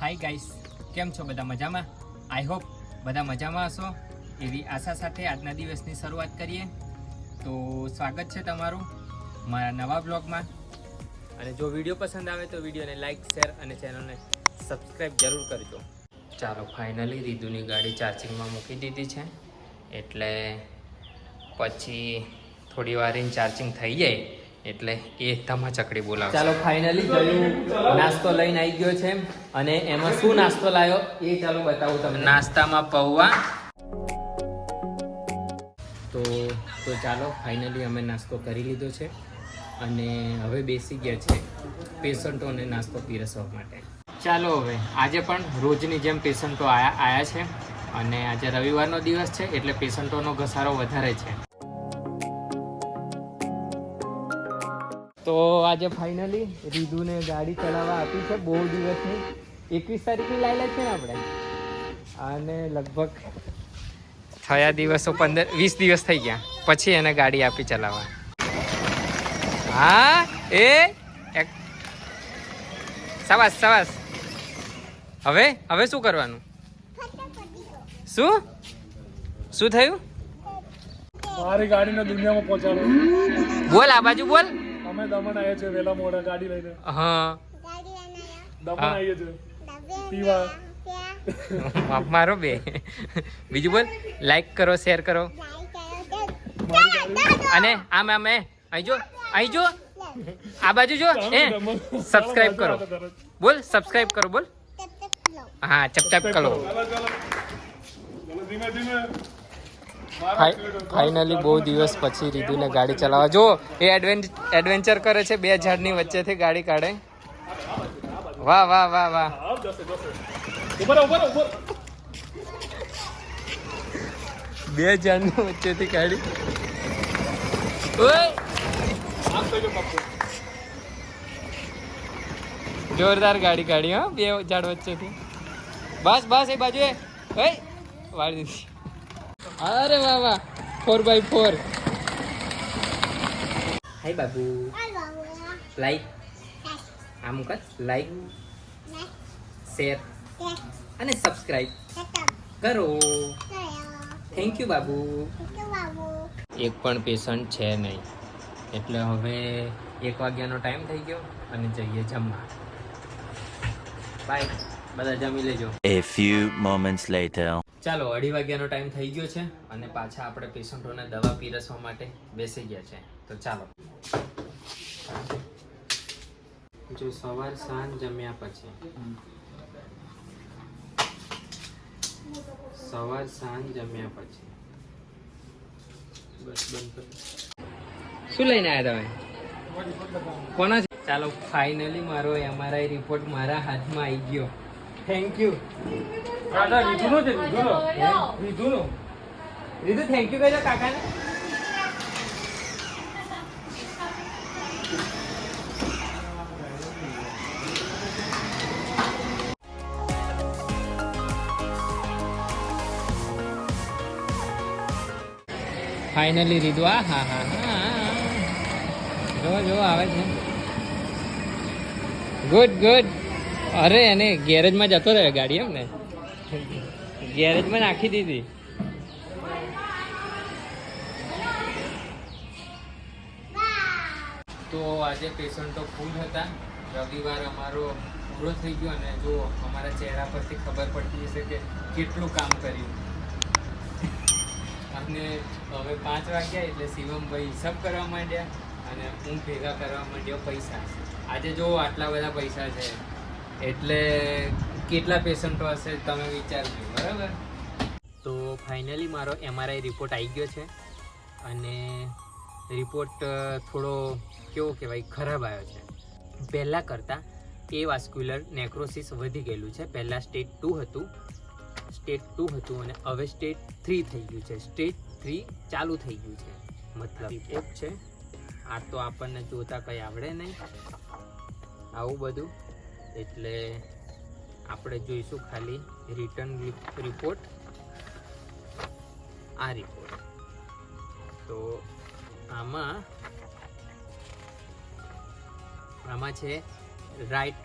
Hi guys, કેમ છો બધા? મજામાં? આઈ હોપ બધા મજામાં હશો એવી આશા સાથે આજના દિવસની શરૂઆત કરીએ. તો સ્વાગત છે તમારું મારા નવા બ્લોગમાં. અને જો વિડીયો પસંદ આવે તો વિડીયોને લાઈક, શેર અને ચેનલને સબસ્ક્રાઈબ જરૂર કરજો. ચાલો, ફાઇનલી રીદુની ગાડી ચાર્જિંગમાં મૂકી દીધી છે, એટલે પછી થોડી વાર ચાર્જિંગ થઈ જાય એટલે એ ધમાચકડી બોલાવે. ચાલો, ફાઇનલી ગયું નાસ્તો લઈને આવી ગયો છે. અને એમાં શું નાસ્તો લાવ્યો એ ચાલો બતાવું તમને. નાસ્તામાં પૌવા. તો ચાલો, ફાઇનલી અમે નાસ્તો કરી લીધો છે અને હવે બેસી ગયા છે પેશન્ટોને નાસ્તો પીરસવા માટે. ચાલો, હવે આજે પણ રોજની જેમ પેશન્ટો આયા છે અને આજે રવિવારનો દિવસ છે એટલે પેશન્ટોનો ઘસારો વધારે છે. તો આજે ફાઇનલી રીદુને ગાડી ચલાવવા આપી છે બહુ દિવસની. 21 તારીખની લાયેલા છે ને આપણે, અને લગભગ થયા દિવસો 15-20 દિવસ થઈ ગયા પછી એને ગાડી આપી ચલાવવા. હા, શાબાશ શાબાશ. હવે શું કરવાનું? શું થયું? મારી ગાડીને દુનિયામાં પહોંચાડો. બોલ, આ બાજુ બોલ. અમે દમણ આવ્યા છે વેલા મોડા ગાડી લઈને. હા, દમણ આવીએ છે પીવા. મારો બે. બીજું બોલ, લાઈક કરો, શેર કરો અને આમ અહીં જો આ બાજુ જો, સબસ્ક્રાઇબ કરો. બોલ, સબસ્ક્રાઇબ કરો. બોલ, હા, ચપ કરો. ધીમે ધીમે. ફાઇનલી બહુ દિવસ પછી રીદુને ગાડી ચલાવવા. જો એ એડવેન્ચર કરે છે, 2 ઝાડની વચ્ચેથી ગાડી કાઢે. વાહ વાહ વાહ વાહ. ઉપર ઉપર ઉપર. 2 ઝાડની વચ્ચેથી કાઢી. ઓય, આમ થઈ ગયો પપ્પુ. જોરદાર ગાડી કાઢી. હા, 2 ઝાડ વચ્ચેથી. બસ એ બાજુ વાળી દીધી. અરે વાહ વાહ, 4x4. હાય બાબુ. લાઈક આમ કર, લાઈક, શેર અને સબસ્ક્રાઇબ કરો. Thank you Babu. એક પણ પેશન્ટ છે નહીં એટલે હવે 1 વાગ્યાનો ટાઈમ થઈ ગયો અને જઈએ જમવા. બાય, બધા જમી લેજો. A few moments later. ચાલો, 2:30 વાગ્યાનો ટાઈમ થઈ ગયો છે અને પાછા આપણે પેશન્ટોને દવા પીરસવા માટે બેસી ગયા છે. તો ચાલો, જો સવાર સાંજ જમ્યા પછી બસ બંધ કરો. શું લઈને આવ્યા તમે? કોના છે? ચાલો, ફાઇનલી મારો MRI રિપોર્ટ મારા હાથમાં આવી ગયો. Thank you. Ridhu thank you કહેજો કાકાને. ફાઇનલી રીધુ. હા જો આવે છે. ગુડ. અરે, એને ગેરેજમાં જતો રહ્યો ગાડી. એમ ને, ગેરેજમાં નાખી દીધી. તો આજે પેશન્ટો ફૂલ હતા. રવિવાર અમારો પૂરો થઈ ગયો અને જો અમારા ચહેરા પરથી ખબર પડતી હશે કે કેટલું કામ કર્યું. અને હવે 5 વાગ્યા એટલે શિવમભાઈ હિસાબ કરવા માંડ્યા અને હું ભેગા કરવા માંડ્યો પૈસા. આજે જો આટલા બધા પૈસા છે એટલે કેટલા પેશન્ટો હશે તમે વિચારજો, બરાબર? તો ફાઇનલી મારો MRI રિપોર્ટ આવી ગયો છે અને રિપોર્ટ થોડો કેવો કહેવાય, ખરાબ આવ્યો છે. પહેલાં કરતાં વાસ્ક્યુલર નેક્રોસિસ વધી ગયેલું છે. પહેલાં સ્ટેજ 2 હતું અને હવે સ્ટેજ 3 થઈ ગયું છે. સ્ટેજ 3 ચાલુ થઈ ગયું છે. મતલબ રિપોર્ટ છે આ તો આપણને જોતા કંઈ આવડે નહીં આવું બધું, એટલે આપણે જોઈશું ખાલી રિટર્ન રિપોર્ટ. આ રિપોર્ટ તો આમાં છે રાઈટ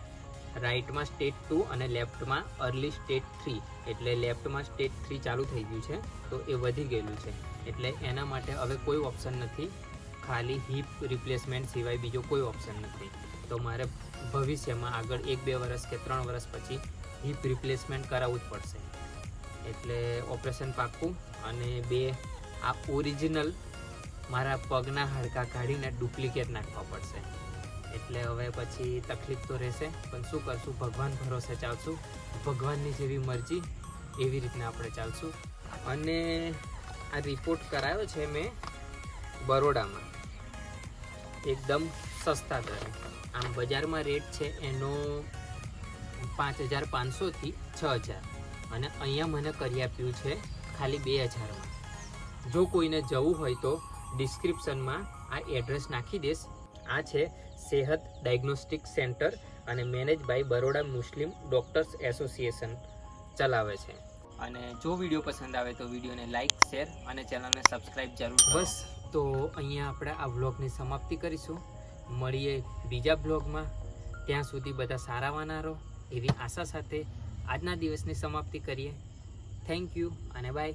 રાઈટમાં સ્ટેજ 2 અને લેફ્ટમાં અર્લી સ્ટેજ 3. એટલે લેફ્ટમાં સ્ટેજ 3 ચાલુ થઈ ગયું છે, તો એ વધી ગયેલું છે. એટલે એના માટે હવે કોઈ ઓપ્શન નથી, ખાલી હિપ રિપ્લેસમેન્ટ સિવાય બીજો કોઈ ઓપ્શન નથી. તો મારે ભવિષ્યમાં આગળ 1-2 વર્ષ કે 3 વર્ષ પછી હિપ રિપ્લેસમેન્ટ કરાવવું જ પડશે. એટલે ઓપરેશન પાક્કું. અને 2 આ ઓરિજિનલ મારા પગના હાડકાં કાઢીને ડુપ્લિકેટ નાખવા પડશે. એટલે હવે પછી તકલીફ તો રહેશે, પણ શું કરશું, ભગવાન ભરોસે ચાલશું. ભગવાનની જેવી મરજી એવી રીતના આપણે ચાલશું. અને આ રિપોર્ટ કરાયો છે મેં બરોડામાં, એકદમ સસ્તા દરે. આમ બજારમાં રેટ છે એનો 5,500થી 6,000, અને અહીંયા મને કરી આપ્યું છે ખાલી 2,000માં. જો કોઈને જવું હોય તો ડિસ્ક્રિપ્શનમાં આ એડ્રેસ નાખી દઈશ. આ છે સેહત ડાયગ્નોસ્ટિક સેન્ટર અને manage by Baroda Muslim doctors association ચલાવે છે. અને જો વિડીયો પસંદ આવે તો વિડીયોને લાઇક, શેર અને ચેનલને સબસ્ક્રાઈબ જરૂર કરો. બસ, તો અહીંયા આપણે આ વ્લોગની સમાપ્તિ કરીશું. મળીએ બીજા બ્લોગમાં. ત્યાં સુધી બધા સારાવાના રહો એવી આશા સાથે આજના દિવસની સમાપ્તિ કરીએ. થેન્ક યુ અને બાય.